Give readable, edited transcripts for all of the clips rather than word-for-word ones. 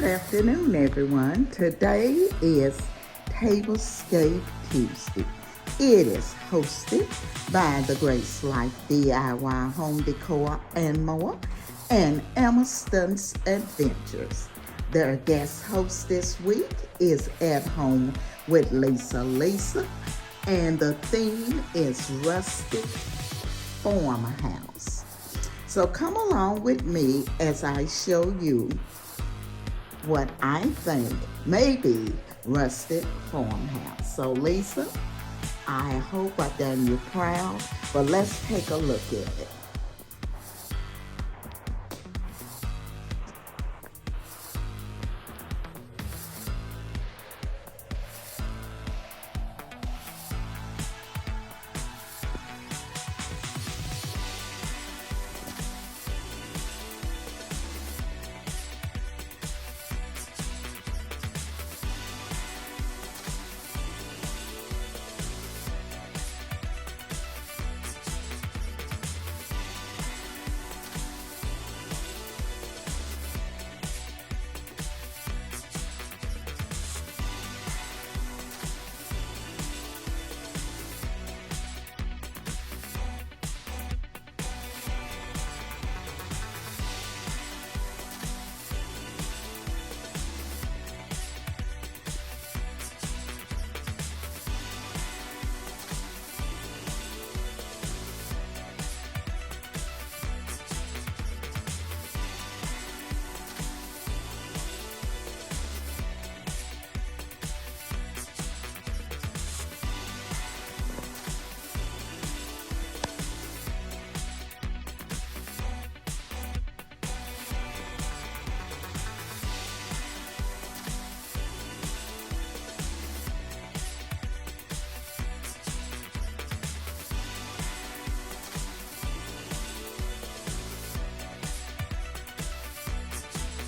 Good afternoon, everyone. Today is Tablescape Tuesday. It is hosted by the Grace Life DIY Home Decor and more and Emerson's Adventures. Their guest host this week is At Home with Lisa, and the theme is Rustic Farmhouse. So come along with me as I show you what I think may be Rustic Farmhouse. So Lisa, I hope I've done you proud, but let's take a look at it.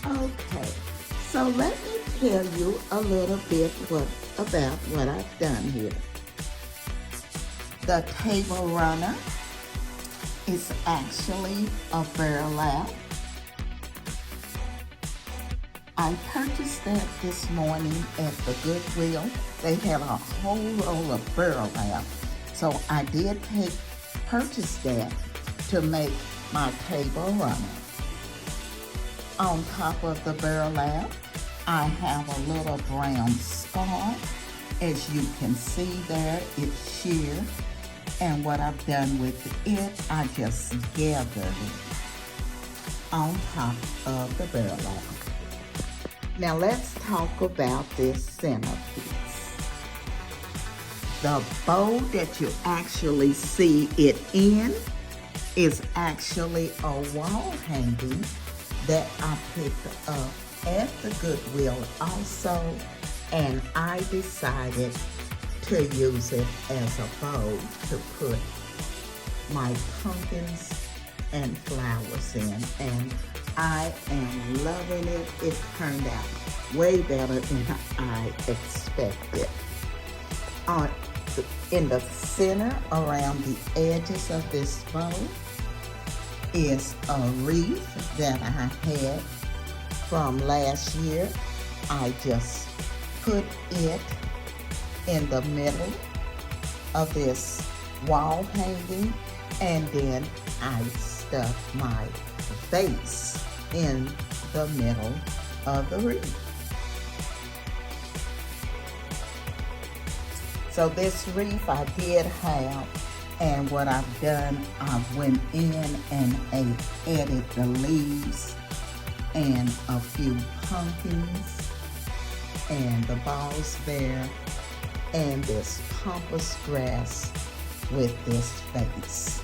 Okay, so let me tell you a little bit about what I've done here. The table runner is actually a burlap. I purchased that this morning at the Goodwill. They had a whole roll of burlap, so I did purchase that to make my table runner. On top of the burlap, I have a little brown scarf. As you can see there, it's sheer. And what I've done with it, I just gathered it on top of the burlap. Now let's talk about this centerpiece. The bowl that you actually see it in is actually a wall hanging that I picked up at the Goodwill also, and I decided to use it as a bowl to put my pumpkins and flowers in, and I am loving it. It turned out way better than I expected. In the center, around the edges of this bowl, is a wreath that I had from last year. I just put it in the middle of this wall hanging, and then I stuck my vase in the middle of the wreath. So this wreath I did have, and what I've done, I went in and added the leaves and a few pumpkins and the balls there and this pampas grass with this vase.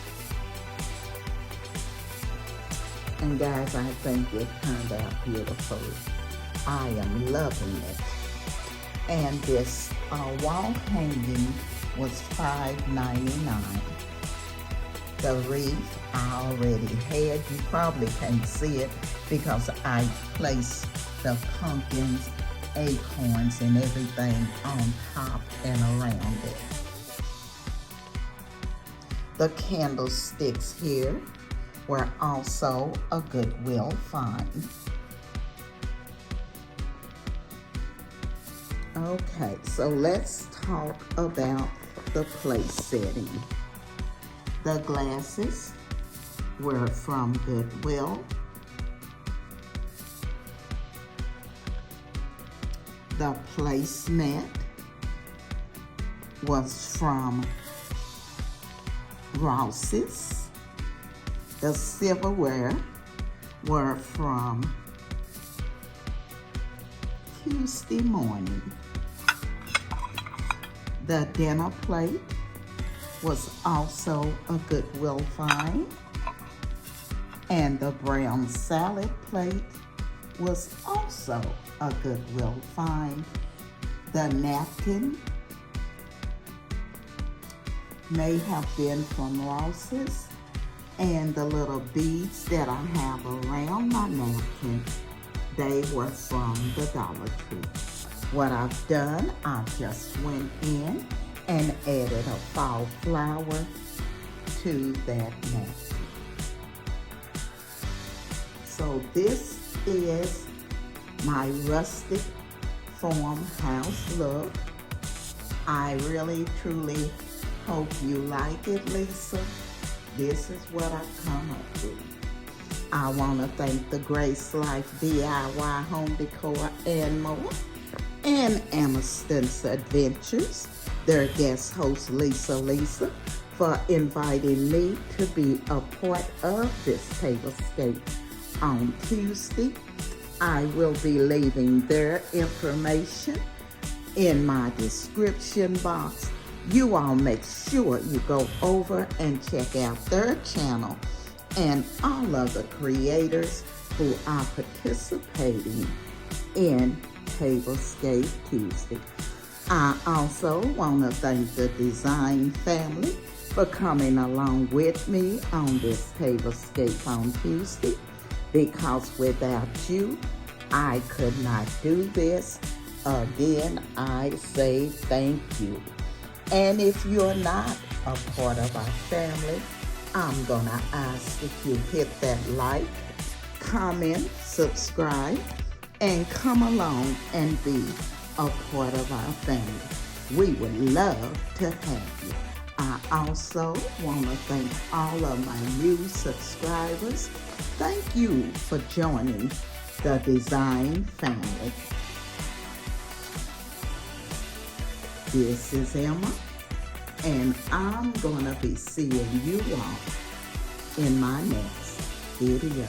And guys, I think it turned out beautiful. I am loving it. And this wall hanging was $5.99. The wreath I already had. You probably can't see it because I placed the pumpkins, acorns, and everything on top and around it. The candlesticks here were also a Goodwill find. Okay, so let's talk about the place setting. The glasses were from Goodwill. The placemat was from Ross's. The silverware were from Tuesday Morning. The dinner plate was also a Goodwill find. And the brown salad plate was also a Goodwill find. The napkin may have been from Ross's, and the little beads that I have around my napkin, they were from the Dollar Tree. What I've done, I just went in and added a fall flower to that napkin. So this is my rustic farmhouse look. I really, truly hope you like it, Lisa. This is what I've come up with. I want to thank the Grace Life DIY Home Decor and more, and Amerson's Adventures, their guest host Lisa, for inviting me to be a part of this Tablescape on Tuesday. I will be leaving their information in my description box. You all make sure you go over and check out their channel and all of the creators who are participating in Tablescape Tuesday. I also want to thank the design family for coming along with me on this Tablescape on Tuesday, because without you, I could not do this. Again, I say thank you. And if you're not a part of our family, I'm gonna ask if you hit that like, comment, subscribe, and come along and be a part of our family. We would love to have you. I also want to thank all of my new subscribers. Thank you for joining the design family. This is Emma, and I'm gonna be seeing you all in my next video.